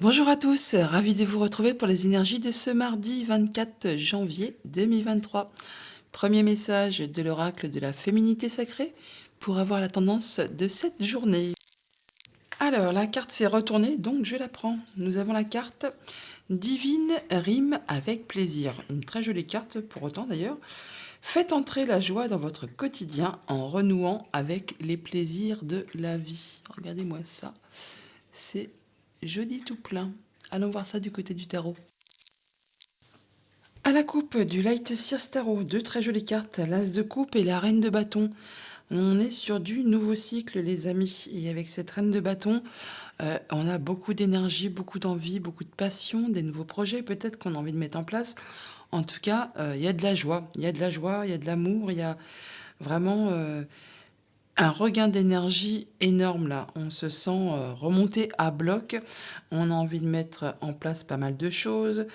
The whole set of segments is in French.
Bonjour à tous, ravi de vous retrouver pour les énergies de ce mardi 24 janvier 2023. Premier message de l'oracle de la féminité sacrée pour avoir la tendance de cette journée. Alors, la carte s'est retournée, donc je la prends. Nous avons la carte Divine rime avec plaisir. Une très jolie carte pour autant d'ailleurs. Faites entrer la joie dans votre quotidien en renouant avec les plaisirs de la vie. Regardez-moi ça. C'est joli tout plein. Allons voir ça du côté du tarot. À la coupe du Light Sears Tarot, deux très jolies cartes, l'As de coupe et la Reine de bâton. On est sur du nouveau cycle, les amis. Et avec cette Reine de bâton, on a beaucoup d'énergie, beaucoup d'envie, beaucoup de passion, des nouveaux projets peut-être qu'on a envie de mettre en place. En tout cas, il y a de la joie. Il y a de la joie, il y a de l'amour, il y a vraiment un regain d'énergie énorme là. On se sent remonté à bloc. On a envie de mettre en place pas mal de choses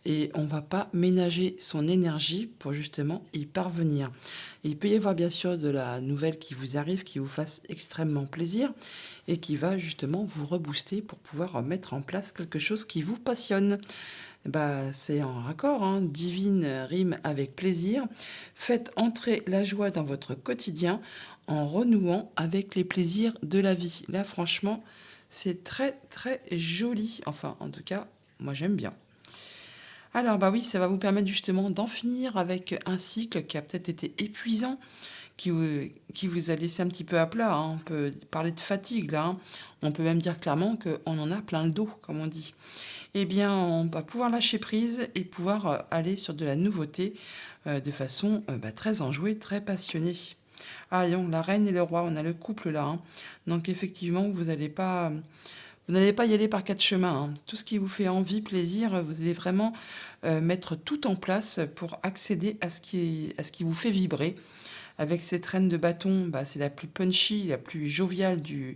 et on va pas ménager son énergie pour justement y parvenir. Il peut y avoir bien sûr de la nouvelle qui vous arrive, qui vous fasse extrêmement plaisir et qui va justement vous rebooster pour pouvoir mettre en place quelque chose qui vous passionne. Bah, c'est en raccord, hein. Divine rime avec plaisir. Faites entrer la joie dans votre quotidien en renouant avec les plaisirs de la vie. Là, franchement, c'est très très joli. Enfin, en tout cas, moi j'aime bien. Alors, bah oui, ça va vous permettre justement d'en finir avec un cycle qui a peut-être été épuisant, qui vous a laissé un petit peu à plat, hein. On peut parler de fatigue là, hein. On peut même dire clairement qu'on en a plein le dos, comme on dit. Eh bien, on va pouvoir lâcher prise et pouvoir aller sur de la nouveauté de façon très enjouée, très passionnée. Ah non, la reine et le roi, on a le couple là, hein. Donc effectivement, vous n'allez pas y aller par quatre chemins, hein. Tout ce qui vous fait envie, plaisir, vous allez vraiment mettre tout en place pour accéder à ce qui vous fait vibrer. Avec cette reine de bâton, bah, c'est la plus punchy, la plus joviale du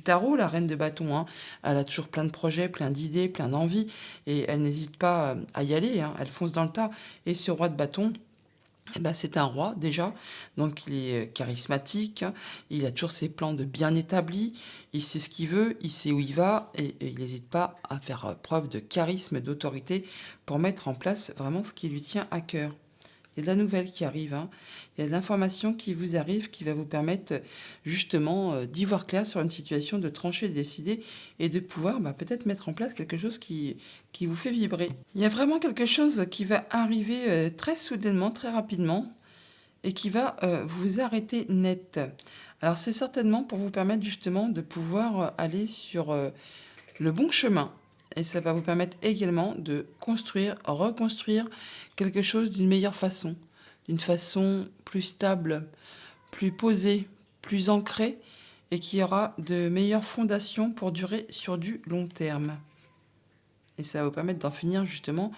tarot, la reine de bâton, hein. Elle a toujours plein de projets, plein d'idées, plein d'envies, et elle n'hésite pas à y aller, hein. Elle fonce dans le tas. Et ce roi de bâton, eh ben, c'est un roi déjà, donc il est charismatique, hein. Il a toujours ses plans de bien établis, il sait ce qu'il veut, il sait où il va, et il n'hésite pas à faire preuve de charisme, d'autorité, pour mettre en place vraiment ce qui lui tient à cœur. Il y a de la nouvelle qui arrive, hein. Il y a de l'information qui vous arrive qui va vous permettre justement d'y voir clair sur une situation, de trancher, de décider et de pouvoir peut-être mettre en place quelque chose qui vous fait vibrer. Il y a vraiment quelque chose qui va arriver très soudainement, très rapidement et qui va vous arrêter net. Alors c'est certainement pour vous permettre justement de pouvoir aller sur le bon chemin. Et ça va vous permettre également de construire, reconstruire quelque chose d'une meilleure façon, d'une façon plus stable, plus posée, plus ancrée, et qui aura de meilleures fondations pour durer sur du long terme. Et ça va vous permettre d'en finir justement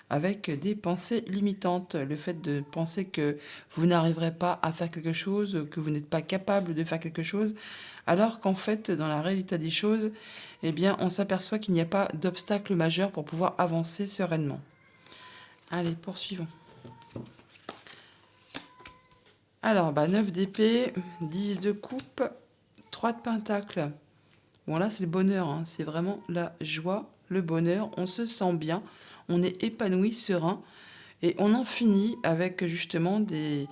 avec des pensées limitantes. Le fait de penser que vous n'arriverez pas à faire quelque chose, que vous n'êtes pas capable de faire quelque chose, alors qu'en fait, dans la réalité des choses, eh bien, on s'aperçoit qu'il n'y a pas d'obstacle majeur pour pouvoir avancer sereinement. Allez, poursuivons. Alors, 9 d'épée, 10 de coupe, 3 de pentacle. Bon, là, c'est le bonheur, hein. C'est vraiment la joie, le bonheur. On se sent bien, on est épanoui, serein. Et on en finit avec justement des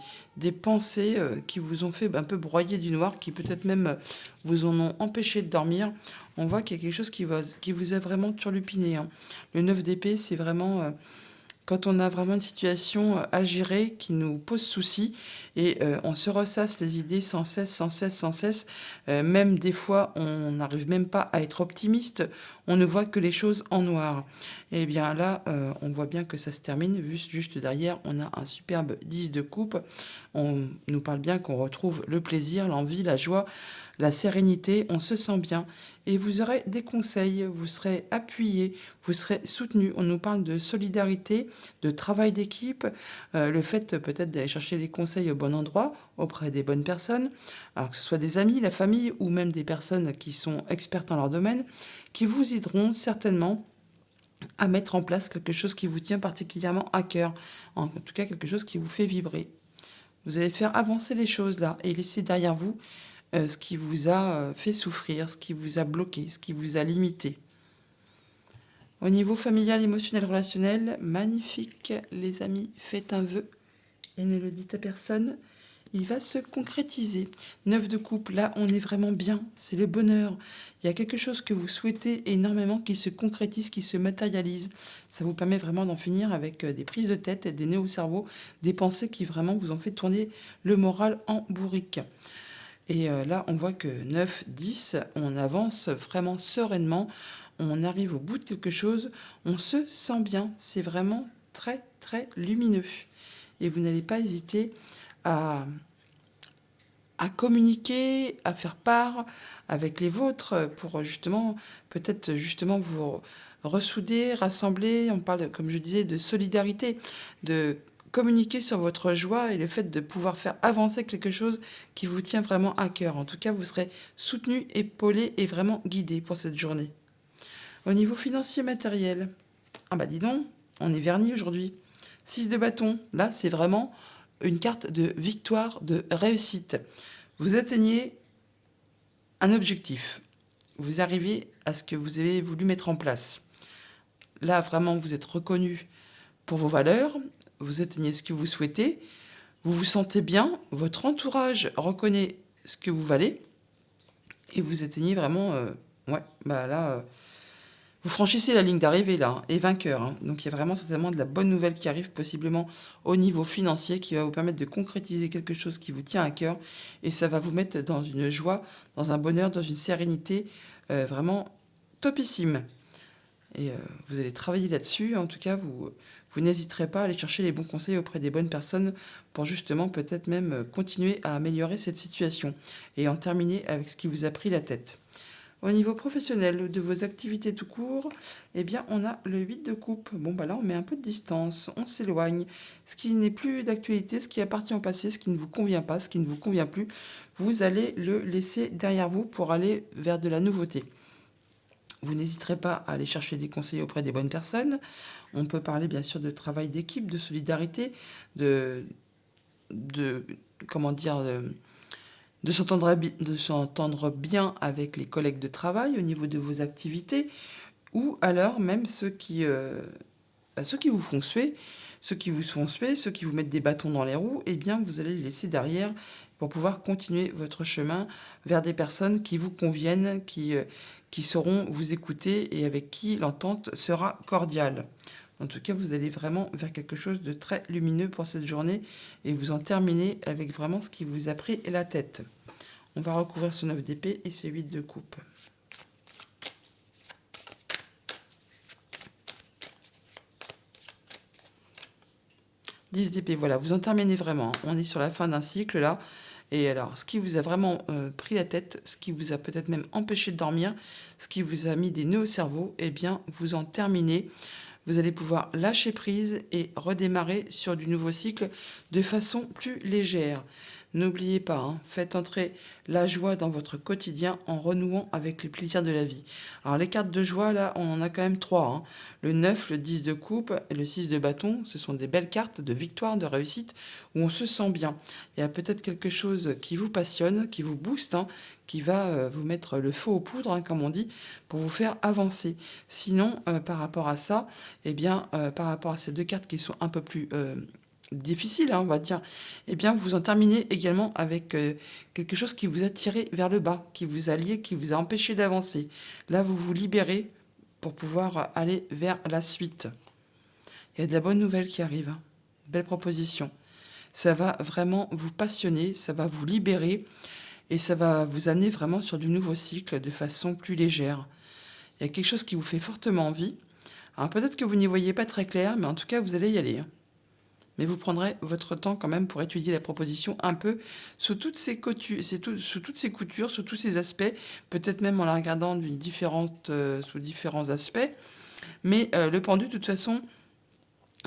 pensées qui vous ont fait un peu broyer du noir, qui peut-être même vous en ont empêché de dormir. On voit qu'il y a quelque chose qui vous a vraiment turlupiné, hein. Le 9 d'épée, c'est vraiment quand on a vraiment une situation à gérer qui nous pose souci et on se ressasse les idées sans cesse, sans cesse, sans cesse. Même des fois, on n'arrive même pas à être optimiste. On ne voit que les choses en noir. Et bien là, on voit bien que ça se termine. Juste derrière, on a un superbe 10 de coupe. On nous parle bien qu'on retrouve le plaisir, l'envie, la joie, la sérénité. On se sent bien. Et vous aurez des conseils, vous serez appuyé, vous serez soutenu. On nous parle de solidarité, de travail d'équipe, le fait peut-être d'aller chercher les conseils au bon endroit, auprès des bonnes personnes, alors que ce soit des amis, la famille ou même des personnes qui sont expertes dans leur domaine, qui vous aideront certainement à mettre en place quelque chose qui vous tient particulièrement à cœur, en tout cas quelque chose qui vous fait vibrer. Vous allez faire avancer les choses là et laisser derrière vous ce qui vous a fait souffrir, ce qui vous a bloqué, ce qui vous a limité. Au niveau familial, émotionnel, relationnel, magnifique, les amis, faites un vœu et ne le dites à personne. Il va se concrétiser. 9 de coupe, là, on est vraiment bien. C'est le bonheur. Il y a quelque chose que vous souhaitez énormément qui se concrétise, qui se matérialise. Ça vous permet vraiment d'en finir avec des prises de tête, des nœuds au cerveau, des pensées qui vraiment vous ont fait tourner le moral en bourrique. Et là, on voit que 9, 10, on avance vraiment sereinement. On arrive au bout de quelque chose. On se sent bien. C'est vraiment très, très lumineux. Et vous n'allez pas hésiter à, à communiquer, à faire part avec les vôtres pour justement, peut-être justement vous ressouder, rassembler. On parle, comme je disais, de solidarité, de communiquer sur votre joie et le fait de pouvoir faire avancer quelque chose qui vous tient vraiment à cœur. En tout cas, vous serez soutenu, épaulé et vraiment guidé pour cette journée. Au niveau financier matériel, ah bah dis donc, on est verni aujourd'hui. 6 de bâton, là c'est vraiment une carte de victoire, de réussite. Vous atteignez un objectif. Vous arrivez à ce que vous avez voulu mettre en place. Là, vraiment, vous êtes reconnu pour vos valeurs. Vous atteignez ce que vous souhaitez. Vous vous sentez bien. Votre entourage reconnaît ce que vous valez. Et vous atteignez vraiment... vous franchissez la ligne d'arrivée là, et vainqueur. Donc il y a vraiment certainement de la bonne nouvelle qui arrive possiblement au niveau financier qui va vous permettre de concrétiser quelque chose qui vous tient à cœur. Et ça va vous mettre dans une joie, dans un bonheur, dans une sérénité vraiment topissime. Et vous allez travailler là-dessus. En tout cas, vous n'hésiterez pas à aller chercher les bons conseils auprès des bonnes personnes pour justement peut-être même continuer à améliorer cette situation et en terminer avec ce qui vous a pris la tête. Au niveau professionnel de vos activités tout court, eh bien, on a le 8 de coupe. Bon, bah là, on met un peu de distance, on s'éloigne. Ce qui n'est plus d'actualité, ce qui appartient au passé, ce qui ne vous convient pas, ce qui ne vous convient plus, vous allez le laisser derrière vous pour aller vers de la nouveauté. Vous n'hésiterez pas à aller chercher des conseils auprès des bonnes personnes. On peut parler, bien sûr, de travail d'équipe, de solidarité, de comment dire... de s'entendre bien avec les collègues de travail au niveau de vos activités, ou alors même ceux qui vous font suer, ceux qui vous mettent des bâtons dans les roues, eh bien vous allez les laisser derrière pour pouvoir continuer votre chemin vers des personnes qui vous conviennent, qui sauront vous écouter et avec qui l'entente sera cordiale. En tout cas, vous allez vraiment vers quelque chose de très lumineux pour cette journée et vous en terminez avec vraiment ce qui vous a pris la tête. On va recouvrir ce 9 d'épée et ce 8 de coupe. « 10 d'épée, voilà, vous en terminez vraiment. On est sur la fin d'un cycle là. Et alors, ce qui vous a vraiment pris la tête, ce qui vous a peut-être même empêché de dormir, ce qui vous a mis des nœuds au cerveau, eh bien, vous en terminez. Vous allez pouvoir lâcher prise et redémarrer sur du nouveau cycle de façon plus légère. N'oubliez pas, faites entrer la joie dans votre quotidien en renouant avec les plaisirs de la vie. Alors les cartes de joie, là, on en a quand même 3. Le 9, le 10 de coupe et le 6 de bâton, ce sont des belles cartes de victoire, de réussite, où on se sent bien. Il y a peut-être quelque chose qui vous passionne, qui vous booste, qui va vous mettre le feu aux poudres, comme on dit, pour vous faire avancer. Sinon, par rapport à ça, eh bien, par rapport à ces deux cartes qui sont un peu plus difficiles, on va dire, eh bien, vous en terminez également avec quelque chose qui vous a tiré vers le bas, qui vous a lié, qui vous a empêché d'avancer. Là, vous vous libérez pour pouvoir aller vers la suite. Il y a de la bonne nouvelle qui arrive. Belle proposition. Ça va vraiment vous passionner, ça va vous libérer et ça va vous amener vraiment sur du nouveau cycle de façon plus légère. Il y a quelque chose qui vous fait fortement envie. Alors peut-être que vous n'y voyez pas très clair, mais en tout cas, vous allez y aller. Mais vous prendrez votre temps quand même pour étudier la proposition un peu sous toutes ses coutures, sous tous ses aspects, peut-être même en la regardant sous différents aspects. Mais le pendu, de toute façon,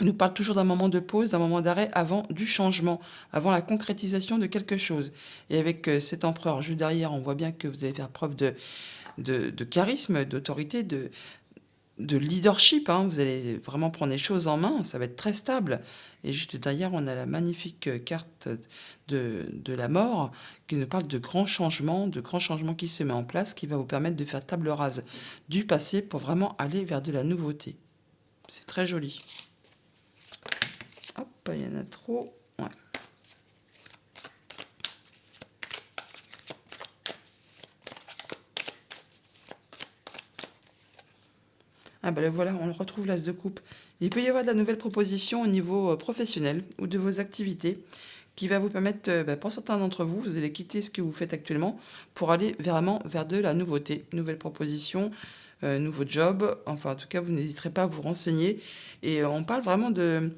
nous parle toujours d'un moment de pause, d'un moment d'arrêt avant du changement, avant la concrétisation de quelque chose. Et avec cet empereur juste derrière, on voit bien que vous allez faire preuve de charisme, d'autorité, de leadership, hein. Vous allez vraiment prendre les choses en main, ça va être très stable. Et juste derrière, on a la magnifique carte de la mort qui nous parle de grands changements qui se met en place, qui va vous permettre de faire table rase du passé pour vraiment aller vers de la nouveauté. C'est très joli. Hop, il y en a trop. Ouais. Ah ben voilà, on le retrouve l'as de coupe. Il peut y avoir de la nouvelle proposition au niveau professionnel ou de vos activités qui va vous permettre, pour certains d'entre vous, vous allez quitter ce que vous faites actuellement pour aller vraiment vers de la nouveauté, nouvelle proposition, nouveau job. Enfin, en tout cas, vous n'hésiterez pas à vous renseigner. Et on parle vraiment de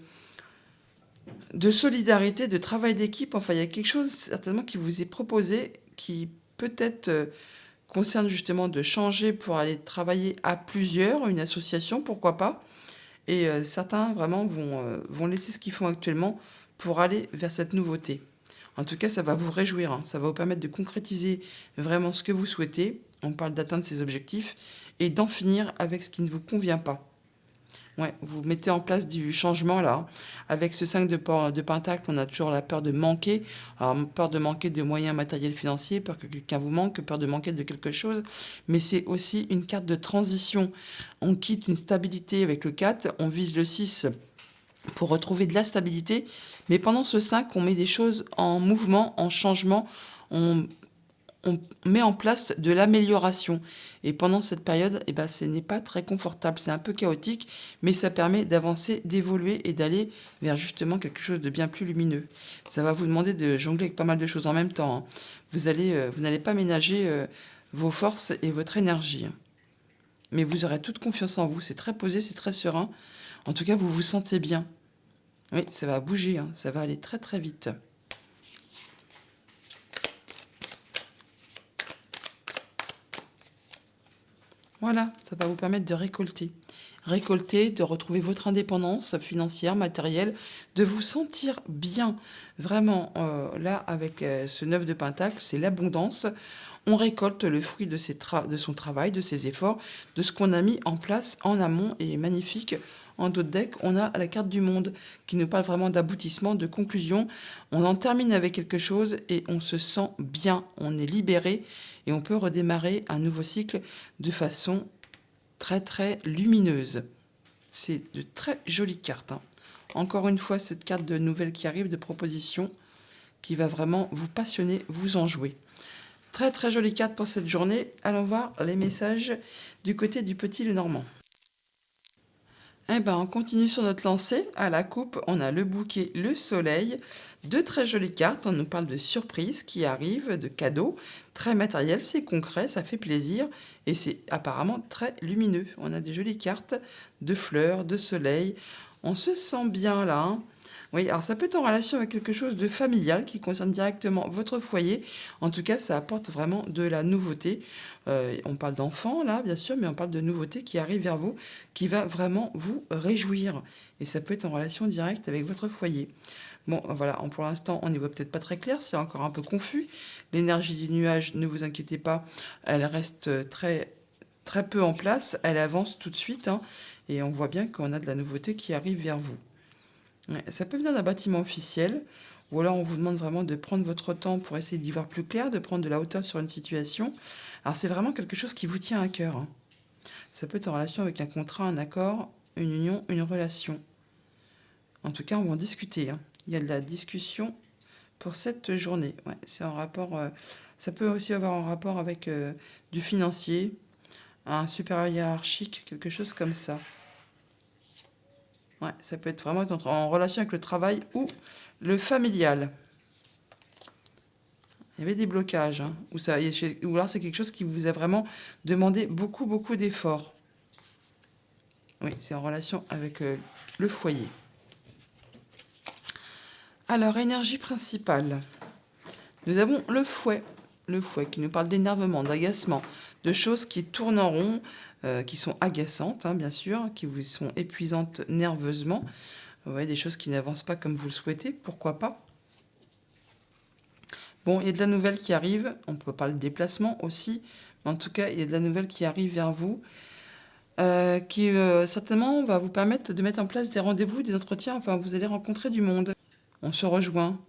solidarité, de travail d'équipe. Enfin, il y a quelque chose certainement qui vous est proposé qui peut-être concerne justement de changer pour aller travailler à plusieurs, une association, pourquoi pas. Et certains vraiment vont laisser ce qu'ils font actuellement pour aller vers cette nouveauté. En tout cas, ça va vous réjouir, hein. Ça va vous permettre de concrétiser vraiment ce que vous souhaitez. On parle d'atteindre ses objectifs et d'en finir avec ce qui ne vous convient pas. Ouais, vous mettez en place du changement là. Avec ce 5 de pentacle, on a toujours la peur de manquer. Alors, peur de manquer de moyens matériels financiers, peur que quelqu'un vous manque, peur de manquer de quelque chose. Mais c'est aussi une carte de transition. On quitte une stabilité avec le 4, on vise le 6 pour retrouver de la stabilité. Mais pendant ce 5, on met des choses en mouvement, en changement. On on met en place de l'amélioration. Et pendant cette période, eh ben, ce n'est pas très confortable, c'est un peu chaotique, mais ça permet d'avancer, d'évoluer et d'aller vers justement quelque chose de bien plus lumineux. Ça va vous demander de jongler avec pas mal de choses en même temps, hein. Vous n'allez pas ménager vos forces et votre énergie, hein. Mais vous aurez toute confiance en vous, c'est très posé, c'est très serein. En tout cas, vous vous sentez bien. Oui, ça va bouger, hein, ça va aller très très vite. Voilà, ça va vous permettre de récolter. Récolter, de retrouver votre indépendance financière, matérielle, de vous sentir bien. Vraiment, là, avec ce 9 de Pentacle, c'est l'abondance. On récolte le fruit de son travail, de ses efforts, de ce qu'on a mis en place en amont et magnifique. En dos de deck, on a la carte du monde qui nous parle vraiment d'aboutissement, de conclusion. On en termine avec quelque chose et on se sent bien, on est libéré et on peut redémarrer un nouveau cycle de façon très très lumineuse. C'est de très jolies cartes, hein. Encore une fois, cette carte de nouvelles qui arrive, de proposition, qui va vraiment vous passionner, vous en jouer. Très très jolie carte pour cette journée. Allons voir les messages du côté du petit Lenormand. Eh ben, on continue sur notre lancée. À la coupe, on a le bouquet, le soleil. Deux très jolies cartes. On nous parle de surprises qui arrivent, de cadeaux. Très matériel, c'est concret, ça fait plaisir. Et c'est apparemment très lumineux. On a des jolies cartes de fleurs, de soleil. On se sent bien là, hein. Oui, alors ça peut être en relation avec quelque chose de familial qui concerne directement votre foyer. En tout cas, ça apporte vraiment de la nouveauté. On parle d'enfants là, bien sûr, mais on parle de nouveauté qui arrive vers vous, qui va vraiment vous réjouir. Et ça peut être en relation directe avec votre foyer. Bon, voilà, pour l'instant, on n'y voit peut-être pas très clair, c'est encore un peu confus. L'énergie du nuage, ne vous inquiétez pas, elle reste très, très peu en place, elle avance tout de suite, hein, et on voit bien qu'on a de la nouveauté qui arrive vers vous. Ouais, ça peut venir d'un bâtiment officiel, ou alors on vous demande vraiment de prendre votre temps pour essayer d'y voir plus clair, de prendre de la hauteur sur une situation. Alors c'est vraiment quelque chose qui vous tient à cœur, hein. Ça peut être en relation avec un contrat, un accord, une union, une relation. En tout cas, on va en discuter, hein. Il y a de la discussion pour cette journée. Ouais, c'est en rapport. Ça peut aussi avoir un rapport avec du financier, un supérieur hiérarchique, quelque chose comme ça. Ouais, ça peut être vraiment en relation avec le travail ou le familial. Il y avait des blocages, hein, ou alors c'est quelque chose qui vous a vraiment demandé beaucoup, beaucoup d'efforts. Oui, c'est en relation avec le foyer. Alors, énergie principale. Nous avons le fouet. Le fouet qui nous parle d'énervement, d'agacement, de choses qui tournent en rond, qui sont agaçantes, hein, bien sûr, qui vous sont épuisantes nerveusement. Ouais, des choses qui n'avancent pas comme vous le souhaitez, pourquoi pas. Bon, il y a de la nouvelle qui arrive. On peut parler de déplacement aussi. Mais en tout cas, il y a de la nouvelle qui arrive vers vous. qui certainement va vous permettre de mettre en place des rendez-vous, des entretiens, enfin vous allez rencontrer du monde. On se rejoint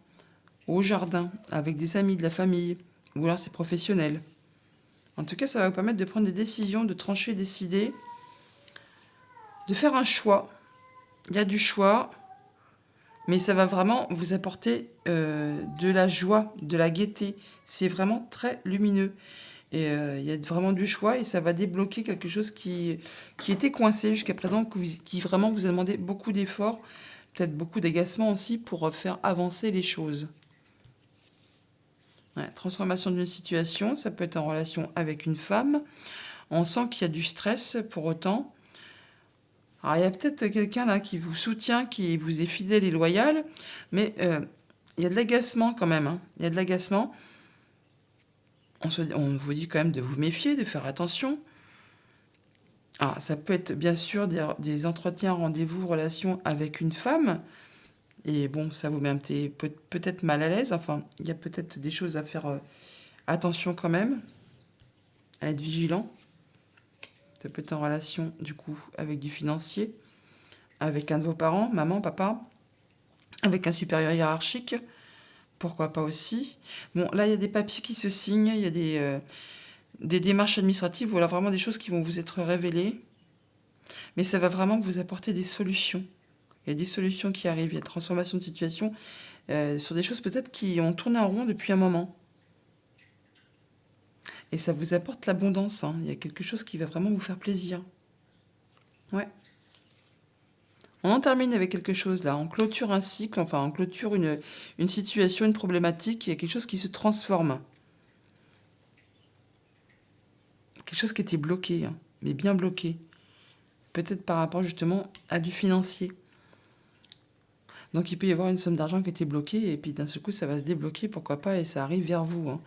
au jardin avec des amis, de la famille, ou alors c'est professionnel. En tout cas, ça va vous permettre de prendre des décisions, de trancher, décider, de faire un choix. Il y a du choix, mais ça va vraiment vous apporter de la joie, de la gaieté. C'est vraiment très lumineux. Et il y a vraiment du choix et ça va débloquer quelque chose qui était coincé jusqu'à présent, qui vraiment vous a demandé beaucoup d'efforts, peut-être beaucoup d'agacement aussi pour faire avancer les choses. Ouais, transformation d'une situation, ça peut être en relation avec une femme. On sent qu'il y a du stress pour autant. Alors il y a peut-être quelqu'un là qui vous soutient, qui vous est fidèle et loyal, mais il y a de l'agacement quand même, hein. Il y a de l'agacement. On vous dit quand même de vous méfier, de faire attention. Alors, ça peut être bien sûr des entretiens, rendez-vous, relations avec une femme. Et bon, ça vous met peut-être mal à l'aise. Enfin, il y a peut-être des choses à faire attention quand même, à être vigilant. Ça peut être en relation, du coup, avec du financier, avec un de vos parents, maman, papa, avec un supérieur hiérarchique. Pourquoi pas aussi. Bon, là, il y a des papiers qui se signent, il y a des démarches administratives, voilà vraiment des choses qui vont vous être révélées. Mais ça va vraiment vous apporter des solutions. Il y a des solutions qui arrivent, il y a transformation de situation sur des choses peut-être qui ont tourné en rond depuis un moment. Et ça vous apporte l'abondance, hein. Il y a quelque chose qui va vraiment vous faire plaisir. Ouais. On en termine avec quelque chose là. On clôture un cycle, enfin on clôture une situation, une problématique. Il y a quelque chose qui se transforme. Quelque chose qui était bloqué, hein, mais bien bloqué. Peut-être par rapport justement à du financier. Donc il peut y avoir une somme d'argent qui était bloquée et puis d'un seul coup ça va se débloquer, pourquoi pas, et ça arrive vers vous, hein.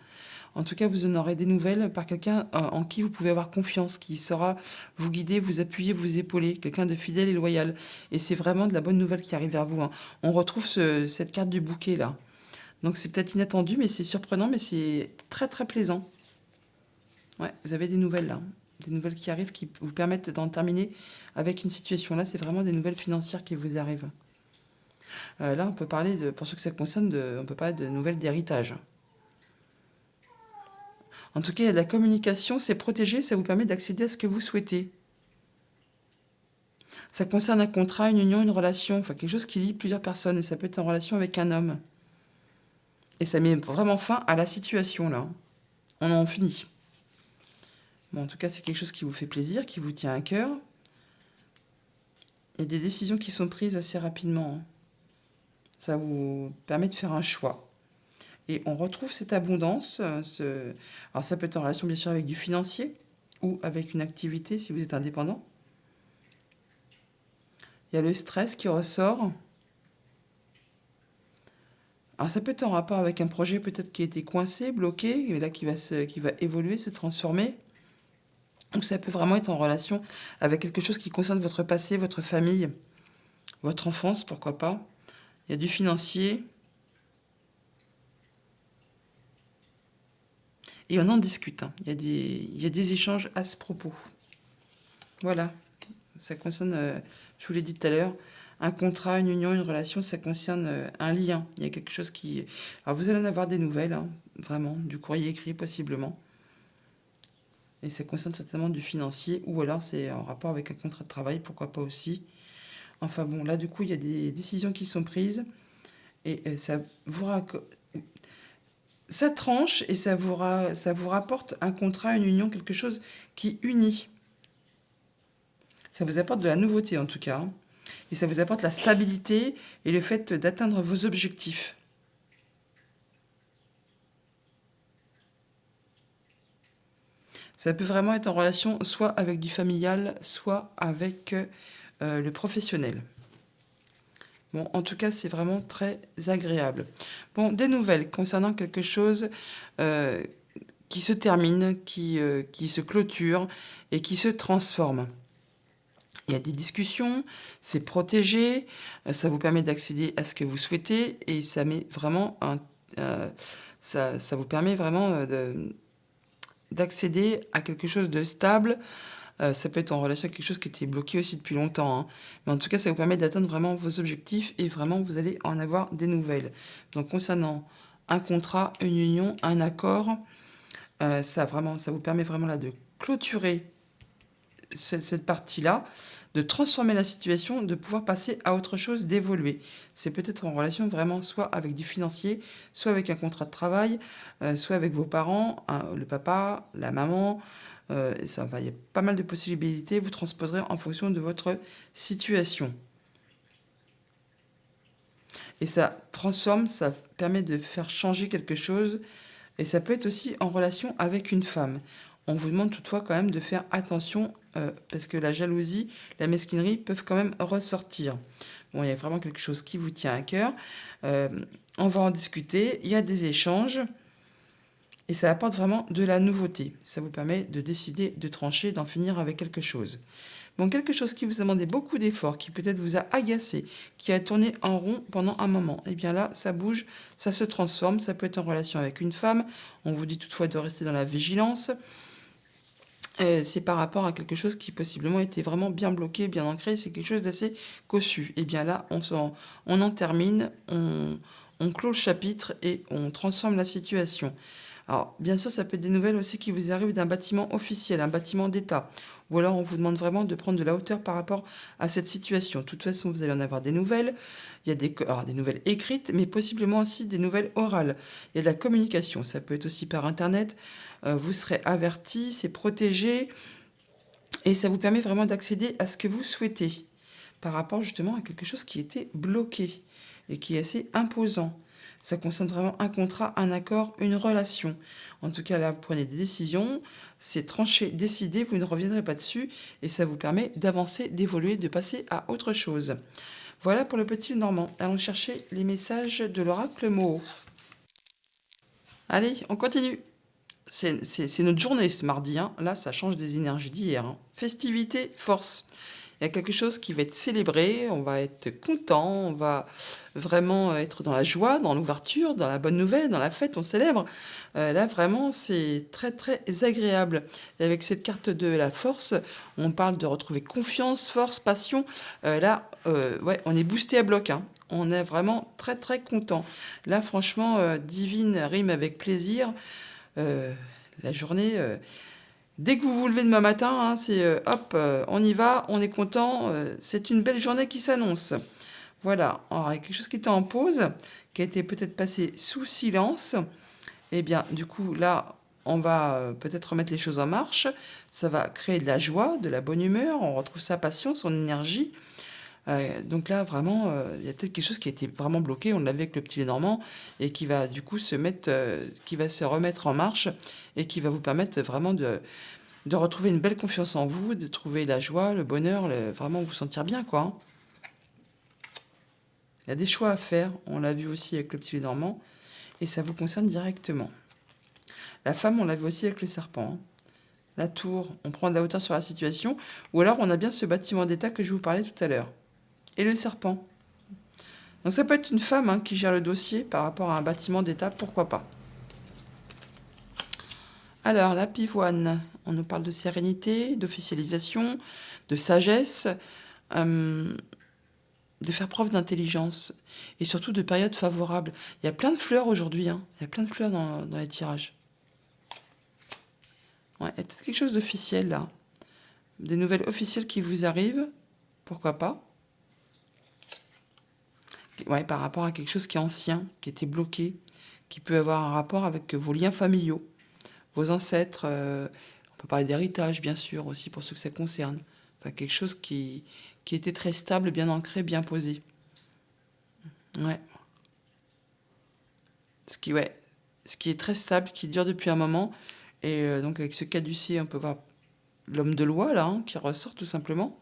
En tout cas, vous en aurez des nouvelles par quelqu'un en qui vous pouvez avoir confiance, qui saura vous guider, vous appuyer, vous épauler, quelqu'un de fidèle et loyal. Et c'est vraiment de la bonne nouvelle qui arrive vers vous, hein. On retrouve cette carte du bouquet là. Donc c'est peut-être inattendu, mais c'est surprenant, mais c'est très très plaisant. Ouais, vous avez des nouvelles là, des nouvelles qui arrivent, qui vous permettent d'en terminer avec une situation. Là, c'est vraiment des nouvelles financières qui vous arrivent. Là, on peut parler pour ceux que ça concerne, on peut parler de nouvelles d'héritage. En tout cas, il y a de la communication, c'est protégé, ça vous permet d'accéder à ce que vous souhaitez. Ça concerne un contrat, une union, une relation, enfin quelque chose qui lie plusieurs personnes, et ça peut être en relation avec un homme. Et ça met vraiment fin à la situation, là. On en finit. Bon, en tout cas, c'est quelque chose qui vous fait plaisir, qui vous tient à cœur. Il y a des décisions qui sont prises assez rapidement, hein. Ça vous permet de faire un choix. Et on retrouve cette abondance. Alors ça peut être en relation bien sûr avec du financier ou avec une activité si vous êtes indépendant. Il y a le stress qui ressort. Alors ça peut être en rapport avec un projet peut-être qui a été coincé, bloqué, mais là qui va évoluer, se transformer. Ou ça peut vraiment être en relation avec quelque chose qui concerne votre passé, votre famille, votre enfance, pourquoi pas. Il y a du financier. Et on en discute, hein. Il y a des échanges à ce propos. Voilà. Ça concerne, je vous l'ai dit tout à l'heure, un contrat, une union, une relation, ça concerne un lien. Il y a quelque chose qui... Alors vous allez en avoir des nouvelles, hein, vraiment, du courrier écrit possiblement. Et ça concerne certainement du financier, ou alors c'est en rapport avec un contrat de travail, pourquoi pas aussi. Enfin bon, là du coup, il y a des décisions qui sont prises, et ça tranche, et ça vous rapporte un contrat, une union, quelque chose qui unit. Ça vous apporte de la nouveauté en tout cas, hein. Et ça vous apporte la stabilité et le fait d'atteindre vos objectifs. Ça peut vraiment être en relation soit avec du familial, soit avec le professionnel. Bon, en tout cas, c'est vraiment très agréable. Bon, des nouvelles concernant quelque chose euh, qui se termine, qui se clôture et qui se transforme. Il y a des discussions, c'est protégé, ça vous permet d'accéder à ce que vous souhaitez et ça met vraiment ça vous permet vraiment d'accéder à quelque chose de stable, Ça peut être en relation avec quelque chose qui était bloqué aussi depuis longtemps, hein. Mais en tout cas, ça vous permet d'atteindre vraiment vos objectifs et vraiment, vous allez en avoir des nouvelles. Donc concernant un contrat, une union, un accord, ça vous permet vraiment là de clôturer cette partie-là, de transformer la situation, de pouvoir passer à autre chose, d'évoluer. C'est peut-être en relation vraiment soit avec du financier, soit avec un contrat de travail, soit avec vos parents, hein, le papa, la maman. Et ça, il y a pas mal de possibilités. Vous transposerez en fonction de votre situation. Et ça transforme, ça permet de faire changer quelque chose. Et ça peut être aussi en relation avec une femme. On vous demande toutefois quand même de faire attention parce que la jalousie, la mesquinerie peuvent quand même ressortir. Bon, il y a vraiment quelque chose qui vous tient à cœur. Euh, on va en discuter. Il y a des échanges et ça apporte vraiment de la nouveauté. Ça vous permet de décider, de trancher, d'en finir avec quelque chose. Bon, quelque chose qui vous a demandé beaucoup d'efforts, qui peut-être vous a agacé, qui a tourné en rond pendant un moment, et bien là, ça bouge, ça se transforme, ça peut être en relation avec une femme, on vous dit toutefois de rester dans la vigilance, c'est par rapport à quelque chose qui possiblement était vraiment bien bloqué, bien ancré, c'est quelque chose d'assez cossu. Et bien là, on en termine, on clôt le chapitre et on transforme la situation. Alors, bien sûr, ça peut être des nouvelles aussi qui vous arrivent d'un bâtiment officiel, un bâtiment d'État. Ou alors, on vous demande vraiment de prendre de la hauteur par rapport à cette situation. De toute façon, vous allez en avoir des nouvelles. Il y a des nouvelles écrites, mais possiblement aussi des nouvelles orales. Il y a de la communication. Ça peut être aussi par Internet. Vous serez averti, c'est protégé. Et ça vous permet vraiment d'accéder à ce que vous souhaitez par rapport justement à quelque chose qui était bloqué et qui est assez imposant. Ça concerne vraiment un contrat, un accord, une relation. En tout cas, là, vous prenez des décisions, c'est tranché, décidé, vous ne reviendrez pas dessus et ça vous permet d'avancer, d'évoluer, de passer à autre chose. Voilà pour le petit Normand. Allons chercher les messages de l'oracle Moho. Allez, on continue. C'est notre journée ce mardi, hein. Là, ça change des énergies d'hier, hein. Festivité, force. Il y a quelque chose qui va être célébré, on va être content, on va vraiment être dans la joie, dans l'ouverture, dans la bonne nouvelle, dans la fête, on célèbre. Là, vraiment, c'est très, très agréable. Et avec cette carte de la force, on parle de retrouver confiance, force, passion. Ouais, on est boosté à bloc, hein. On est vraiment très, très content. Là, franchement, divine rime avec plaisir. Euh, la journée, dès que vous vous levez demain matin, hein, c'est hop, on y va, on est content, c'est une belle journée qui s'annonce. Voilà, alors, il y a quelque chose qui était en pause, qui a été peut-être passé sous silence. Eh bien, du coup, là, on va peut-être remettre les choses en marche. Ça va créer de la joie, de la bonne humeur, on retrouve sa passion, son énergie. Donc là, vraiment, il y a peut-être quelque chose qui a été vraiment bloqué, on l'a vu avec le petit Lénormand, et qui va du coup qui va se remettre en marche, et qui va vous permettre vraiment de retrouver une belle confiance en vous, de trouver la joie, le bonheur, vraiment vous sentir bien, quoi, hein. Il y a des choix à faire, on l'a vu aussi avec le petit Lénormand, et ça vous concerne directement. La femme, on l'a vu aussi avec le serpent, hein. La tour, on prend de la hauteur sur la situation, ou alors on a bien ce bâtiment d'état que je vous parlais tout à l'heure. Et le serpent. Donc ça peut être une femme, hein, qui gère le dossier par rapport à un bâtiment d'état, pourquoi pas. Alors, la pivoine, on nous parle de sérénité, d'officialisation, de sagesse, euh, de faire preuve d'intelligence et surtout de périodes favorables. Il y a plein de fleurs aujourd'hui, hein. Il y a plein de fleurs dans les tirages. Ouais, il y a peut-être quelque chose d'officiel là. Des nouvelles officielles qui vous arrivent, pourquoi pas. Ouais, par rapport à quelque chose qui est ancien, qui était bloqué, qui peut avoir un rapport avec vos liens familiaux, vos ancêtres. On peut parler d'héritage, bien sûr, aussi pour ceux que ça concerne. Enfin, quelque chose qui était très stable, bien ancré, bien posé. Ouais. Ouais. Ce qui est très stable, qui dure depuis un moment. Et donc, avec ce caducée, on peut voir l'homme de loi, là, hein, qui ressort tout simplement.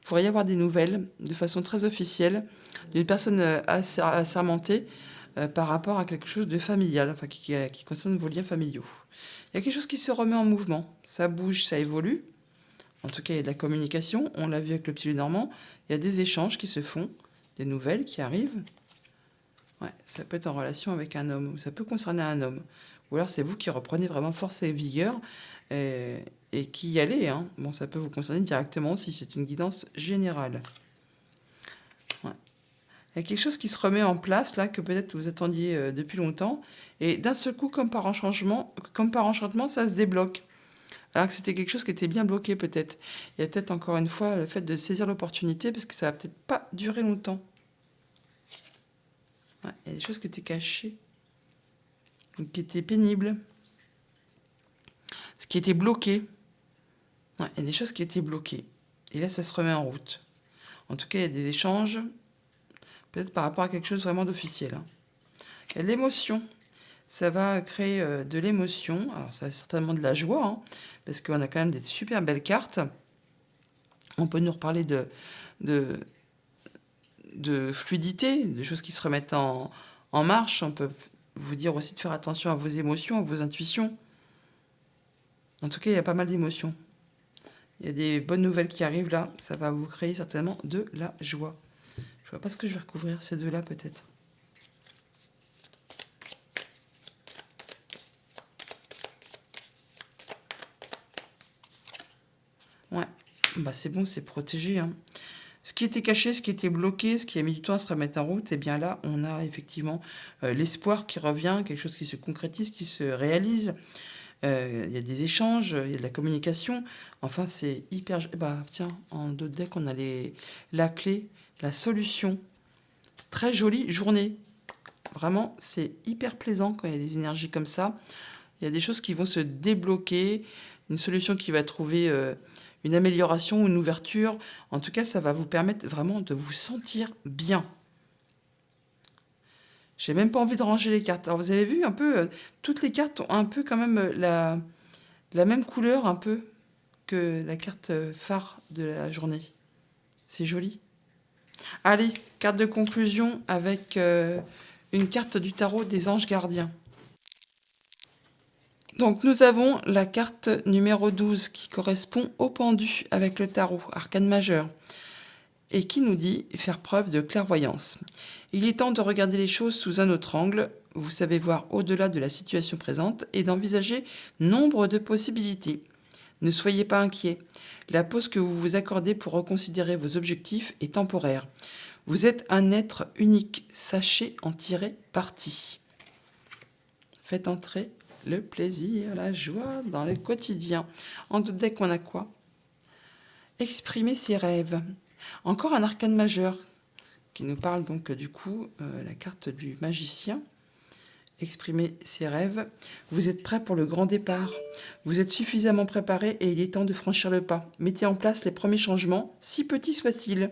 Il pourrait y avoir des nouvelles, de façon très officielle, d'une personne assermentée par rapport à quelque chose de familial, enfin, qui concerne vos liens familiaux. Il y a quelque chose qui se remet en mouvement. Ça bouge, ça évolue. En tout cas, il y a de la communication. On l'a vu avec le petit Normand. Il y a des échanges qui se font, des nouvelles qui arrivent. Ouais, ça peut être en relation avec un homme, ou ça peut concerner un homme. Ou alors c'est vous qui reprenez vraiment force et vigueur et et qui y allez, hein. Bon, ça peut vous concerner directement si c'est une guidance générale. Ouais. Il y a quelque chose qui se remet en place là, que peut-être vous attendiez depuis longtemps, et d'un seul coup, comme par enchantement, ça se débloque. Alors que c'était quelque chose qui était bien bloqué peut-être. Il y a peut-être encore une fois le fait de saisir l'opportunité, parce que ça va peut-être pas durer longtemps. Ouais, il y a des choses qui étaient cachées, ou qui étaient pénibles, ce qui était bloqué. Ouais, il y a des choses qui étaient bloquées. Et là, ça se remet en route. En tout cas, il y a des échanges, peut-être par rapport à quelque chose vraiment d'officiel, hein. Il y a de l'émotion. Ça va créer de l'émotion. Alors, ça a certainement de la joie, hein, parce qu'on a quand même des super belles cartes. On peut nous reparler de, de fluidité, de choses qui se remettent en marche. On peut vous dire aussi de faire attention à vos émotions, à vos intuitions. En tout cas, il y a pas mal d'émotions. Il y a des bonnes nouvelles qui arrivent là. Ça va vous créer certainement de la joie. Je vois pas ce que je vais recouvrir, ces deux-là peut-être. Ouais, bah c'est bon, c'est protégé, hein. Ce qui était caché, ce qui était bloqué, ce qui a mis du temps à se remettre en route, et bien là, on a effectivement l'espoir qui revient, quelque chose qui se concrétise, qui se réalise. Il y a des échanges, il y a de la communication. Enfin, c'est hyper... Bah tiens, en d'autres decks, on a la clé, la solution. Très jolie journée. Vraiment, c'est hyper plaisant quand il y a des énergies comme ça. Il y a des choses qui vont se débloquer, une solution qui va trouver une amélioration, une ouverture. En tout cas, ça va vous permettre vraiment de vous sentir bien. J'ai même pas envie de ranger les cartes. Alors, vous avez vu un peu, toutes les cartes ont un peu quand même la même couleur un peu que la carte phare de la journée. C'est joli. Allez, carte de conclusion avec une carte du tarot des anges gardiens. Donc nous avons la carte numéro 12 qui correspond au pendu avec le tarot, arcane majeur, et qui nous dit faire preuve de clairvoyance. Il est temps de regarder les choses sous un autre angle, vous savez voir au-delà de la situation présente et d'envisager nombre de possibilités. Ne soyez pas inquiets, la pause que vous vous accordez pour reconsidérer vos objectifs est temporaire. Vous êtes un être unique, sachez en tirer parti. Faites entrer le plaisir, la joie dans le quotidien. En d'autres decks, on a quoi? Exprimer ses rêves. Encore un arcane majeur qui nous parle donc du coup, la carte du magicien. Exprimer ses rêves. Vous êtes prêt pour le grand départ. Vous êtes suffisamment préparé et il est temps de franchir le pas. Mettez en place les premiers changements, si petits soient-ils.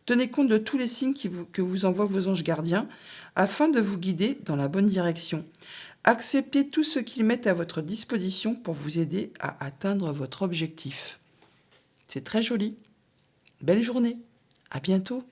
Tenez compte de tous les signes que vous envoient vos anges gardiens afin de vous guider dans la bonne direction. Acceptez tout ce qu'ils mettent à votre disposition pour vous aider à atteindre votre objectif. C'est très joli. Belle journée. À bientôt.